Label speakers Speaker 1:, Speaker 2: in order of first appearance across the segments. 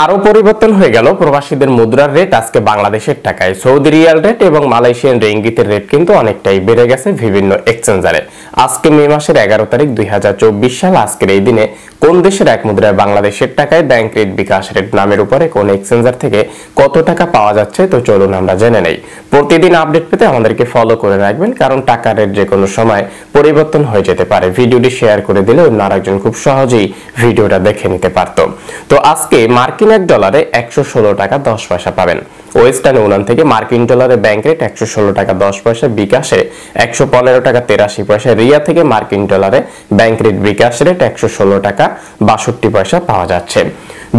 Speaker 1: আরো পরিবর্তন হয়ে গেল প্রবাসীদের মুদ্রার রেট। আজকে বাংলাদেশের টাকায় সৌদি রিয়াল রেট এবং মালয়েশিয়ান রিঙ্গিতের রেট কিন্তু অনেকটাই বেড়ে গেছে বিভিন্ন এক্সচেঞ্জারে। আজকে মে মাসের 11 তারিখ 2024 সাল। আজকের এই দিনে কোন দেশের এক মুদ্রায় বাংলাদেশের টাকায় ব্যাংক রেট, বিকাশ রেট নামের উপরে কোন এক্সচেঞ্জার থেকে কত টাকা পাওয়া যাচ্ছে, তো চলুন আমরা জেনে নেই। প্রতিদিন আপডেট পেতে আমাদেরকে ফলো করে রাখবেন, কারণ টাকা রেট যে কোনো সময় পরিবর্তন হয়ে যেতে পারে। ভিডিওটি শেয়ার করে দিলে অন্য আরেকজন খুব সহজেই ভিডিওটা দেখে নিতে পারতো। তো আজকে মার্কিন এক ডলারে 116 টাকা 10 পয়সা পাবেন। ওয়েস্টার্ন ইউনিয়ন থেকে মার্কিন ডলারে ব্যাংক রেট 116 টাকা 10 পয়সা, বিকাশে 115 টাকা 83 পয়সা। রিয়া থেকে মার্কিন ডলারে ব্যাংক রেট, বিকাশ রেট 116 টাকা 62 পয়সা পাওয়া যাচ্ছে।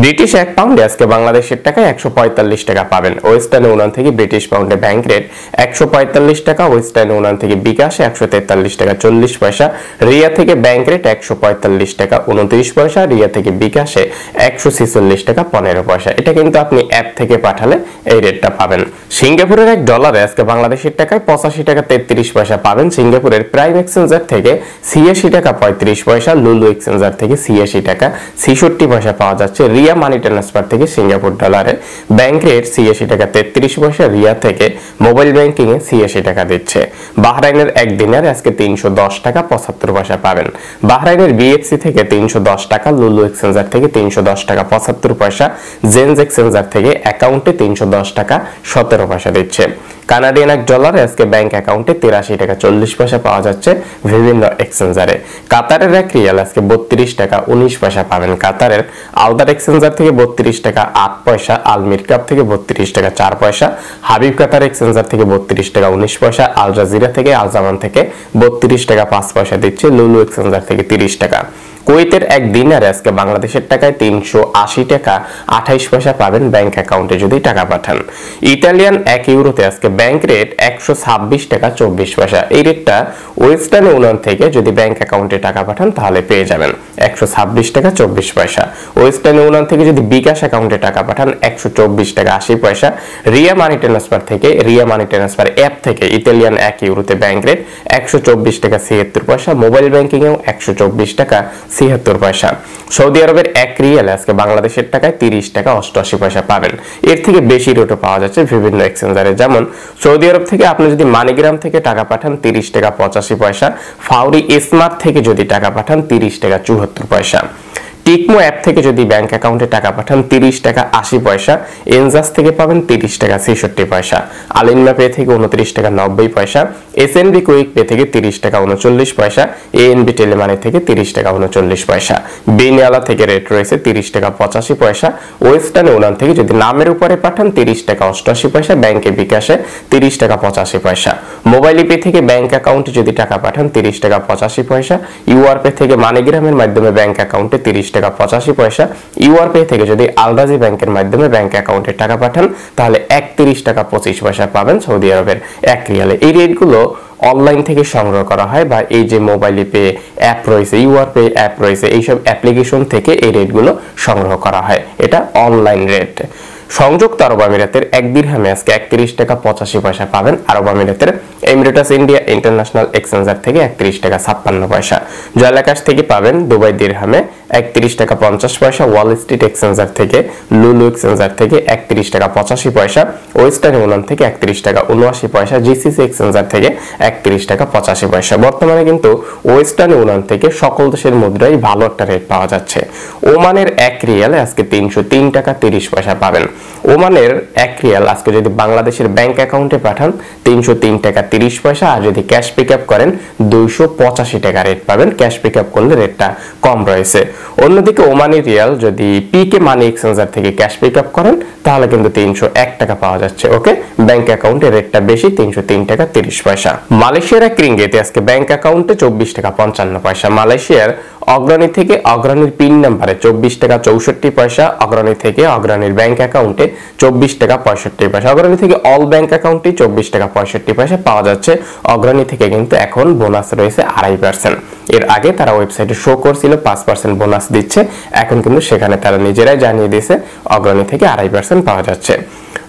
Speaker 1: ব্রিটিশ এক পাউন্ডে আজকে বাংলাদেশের টাকায় 145 টাকা পাবেন। ওয়েস্টার্ন ইউনিয়ন থেকে ব্রিটিশ পাউন্ডে ব্যাংক রেট 145 টাকা, ওয়েস্টার্ন ইউনিয়ন থেকে বিকাশে 143 টাকা 40 পয়সা। রিয়া থেকে ব্যাংক রেট 145 টাকা 29 পয়সা, রিয়া থেকে বিকাশে 146 টাকা 15 পয়সা। এটা কিন্তু আপনি অ্যাপ থেকে পাঠালে এই রেটটা পাবেন। সিঙ্গাপুরের এক ডলারে আজকে বাংলাদেশের টাকায় 85 টাকা 33 পয়সা পাবেন। সিঙ্গাপুরের প্রাইম এক্সচেঞ্জার থেকে 86 টাকা 35 পয়সা, লুলু এক্সচেঞ্জার থেকে 86 টাকা 66 পয়সা পাওয়া যাচ্ছে। রিয়া মানি ট্রান্সফার থেকে সিঙ্গাপুর ডলারে ব্যাংক রেট 86 টাকা 33 পয়সা, রিয়া থেকে মোবাইল ব্যাংকিং এ 86 টাকা দিচ্ছে। বাহরাইনের এক দিনারে আজকে 310 টাকা 75 পয়সা পাবেন। বাহরাইনের বিএফসি থেকে 310 টাকা, লুলু এক্সচেঞ্জার থেকে 310 টাকা 75 পয়সা, জেন্স এক্সচেঞ্জার থেকে অ্যাকাউন্টে 310 টাকা 17 পয়সা দিচ্ছে। কানাডিয়ান এক ডলারে আজকে ব্যাংক অ্যাকাউন্টে 83 টাকা 40 পয়সা পাওয়া যাচ্ছে বিভিন্ন এক্সচেঞ্জারে। কাতারের এক রিয়াল আজকে 32 টাকা 19 পয়সা পাবেন। কাতারের আলদার এক্সচেঞ্জার থেকে 32 টাকা 8 পয়সা, আল মিরকাপ থেকে 32 টাকা 4 পয়সা, হাবিব কাতার এক্সচেঞ্জার থেকে 32 টাকা 19 পয়সা, আল জাজিরা থেকে, আল জামান থেকে 32 টাকা 5 পয়সা দিচ্ছে, লুলু এক্সচেঞ্জার থেকে 30 টাকা। কুয়েতের এক দিনারে আজকে বাংলাদেশের টাকায় 380 টাকা 28 পয়সা পাবেন ব্যাংক অ্যাকাউন্টে যদি টাকা পাঠান। ইতালিয়ান এক ইউরোতে আজকে ব্যাংক রেট 126 টাকা 24 পয়সা। এই রেটটা ওয়েস্টার্ন ইউনিয়ন থেকে যদি ব্যাংক অ্যাকাউন্টে টাকা পাঠান তাহলে পেয়ে যাবেন 126 টাকা 24 পয়সা। ওয়েস্টার্ন ইউনিয়ন থেকে যদি বিকাশ অ্যাকাউন্টে টাকা পাঠান 124 টাকা 80 পয়সা। রিয়া মানি ট্রান্সফার থেকে, রিয়া মানি ট্রান্সফার অ্যাপ থেকে ইতালিয়ান এক ইউরোতে ব্যাংক রেট 124 টাকা 76 পয়সা। মোবাইল ব্যাংকিং এও 124 টাকা 76 পয়সা। সৌদি আরবের এক রিয়াল আজকে বাংলাদেশের টাকায় 30 টাকা 88 পয়সা পাবেন। এর থেকে বেশি রেটও পাওয়া যাচ্ছে বিভিন্ন এক্সচেঞ্জারে। যেমন সৌদি আরব থেকে আপনি যদি মানিগ্রাম থেকে টাকা পাঠান 30 টাকা 85 পয়সা। ফাউরি স্মার্ট থেকে যদি টাকা পাঠান 30 টাকা 74 পয়সা। টিকমো অ্যাপ থেকে যদি ব্যাংক অ্যাকাউন্টে টাকা পাঠান 30 টাকা 80 পয়সা। এনজাস থেকে পাবেন 30 টাকা 66 পয়সা। আলিনমা পে থেকে 29 টাকা 90 পয়সা। এসএনবি কুইক পে থেকে 30 টাকা 39 পয়সা। এএনবি টেলিমানি থেকে 30 টাকা 39 পয়সা। বেনিয়ালা থেকে রেট রয়েছে 30 টাকা 85 পয়সা। ওয়েস্টার্ন ইউনিয়ন থেকে যদি নামের উপরে পাঠান 30 টাকা 88 পয়সা। ব্যাংকে বিকাশে 30 টাকা 85 পয়সা। মোবাইল পে থেকে ব্যাংক অ্যাকাউন্টে যদি টাকা পাঠান 30 টাকা 85 পয়সা। ইউআর পে থেকে মানিগ্রামের মাধ্যমে ব্যাংক অ্যাকাউন্টে 30 টাকা 85 পয়সা। ইউআর পে থেকে যদি আলরাজি ব্যাংকের মাধ্যমে ব্যাংক অ্যাকাউন্টে টাকা পাঠান তাহলে 31 টাকা 25 পয়সা পাবেন সৌদি আরবের এক রিয়ালে। এই রেটগুলো অনলাইন থেকে সংগ্রহ করা হয়, বা এই যে মোবাইল পে অ্যাপ রয়েছে, ইউআর পে অ্যাপ রয়েছে, এইসব অ্যাপ্লিকেশন থেকে এই রেটগুলো সংগ্রহ করা হয়। এটা অনলাইন রেট। সংযুক্ত আরব আমিরাতের এক দিরহামে আজকে 31 টাকা 85 পয়সা পাবেন আরব আমিরাতের এমিরেটাস ইন্ডিয়া ইন্টারন্যাশনাল এক্সচেঞ্জার থেকে 31 টাকা 56 পয়সা। জয়লাকাশ থেকে পাবেন দুবাই দিরহামে 31 টাকা 50 পয়সা। ওয়াল স্ট্রিট এক্সচেঞ্জার থেকে, লুলু এক্সচেঞ্জার থেকে 31 টাকা 85 পয়সা। ওয়েস্টার্ন ইউনিয়ন থেকে 31 টাকা 79 পয়সা। জিসিসি এক্সচেঞ্জার থেকে 31 টাকা 85 পয়সা। বর্তমানে কিন্তু ওয়েস্টার্ন ইউনিয়ন থেকে সকল দেশের মুদ্রায় ভালো একটা রেট পাওয়া যাচ্ছে। ওমানের এক রিয়ালে আজকে 303 টাকা 30 পয়সা পাবেন। ওমানের এক রিয়াল আজকে যদি বাংলাদেশের ব্যাংক অ্যাকাউন্টে পাঠান 303 টাকা 30 পয়সা, আর যদি ক্যাশ পিক আপ করেন 285 টাকা রেট পাবেন। ক্যাশ পিক আপ করলে রেটটা কম রয়েছে। অন্যদিকে ওমানি রিয়াল যদি পিকে মানি এক্সচেঞ্জার থেকে ক্যাশ পিক আপ করেন তাহলে কিন্তু 301 টাকা পাওয়া যাচ্ছে। ওকে, ব্যাংক অ্যাকাউন্টে রেটটা বেশি, 303 টাকা 30 পয়সা। মালয়েশিয়ার এক রিঙ্গিতে আজকে ব্যাংক অ্যাকাউন্টে 24 টাকা 55 পয়সা। মালয়েশিয়ার অগ্রণী থেকে অগ্রণীর পিন নাম্বারে 24 টাকা 64 পয়সা। অগ্রণী থেকে অগ্রণীর ব্যাংক অ্যাকাউন্টে 24 টাকা 65 পয়সা। অগ্রণী থেকে অল ব্যাংক অ্যাকাউন্টে 24 টাকা 65 পয়সা পাওয়া যাচ্ছে। অগ্রণী থেকে কিন্তু এখন বোনাস রয়েছে 2.5%। এর আগে তারা ওয়েবসাইটে শো করছিল 5% বোনাস দিচ্ছে, এখন কিন্তু সেখানে তারা নিজেরাই জানিয়ে দিয়েছে অগ্রণী থেকে 2.5% পাওয়া যাচ্ছে।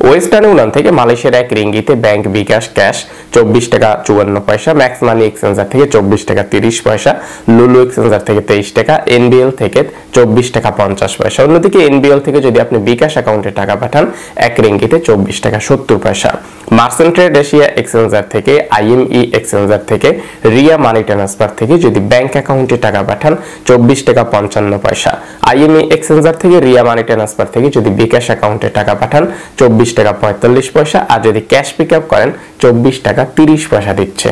Speaker 1: ওয়েস্টার্ন ইউনিয়ন থেকে মালয়েশিয়ার 1 রিঙ্গিতে ব্যাংক বিকাশ ক্যাশ 24 টাকা 54 পয়সা, ম্যাক্স মানি এক্সচেঞ্জার থেকে 24 টাকা 30 পয়সা, লুলু এক্সচেঞ্জার থেকে 23 টাকা, এনবিএল থেকে 24 টাকা 50 পয়সা। অন্যদিকে এনবিএল থেকে যদি আপনি বিকাশ অ্যাকাউন্টে টাকা পাঠান 1 রিঙ্গিতে 24 টাকা 70 পয়সা। মার্চেন্ট ট্রেড এশিয়া এক্সচেঞ্জার থেকে, আইএমই এক্সচেঞ্জার থেকে, রিয়া মানি ট্রান্সফার থেকে যদি ব্যাংক অ্যাকাউন্টে টাকা পাঠান 24 টাকা 55 পয়সা। আইএমই এক্সচেঞ্জার থেকে, রিয়া মানি ট্রান্সফার থেকে যদি বিকাশ অ্যাকাউন্টে টাকা পাঠান 24 টাকা 45 পয়সা, আর যদি ক্যাশ পিকআপ করেন 24 টাকা 30 পয়সা দিচ্ছে।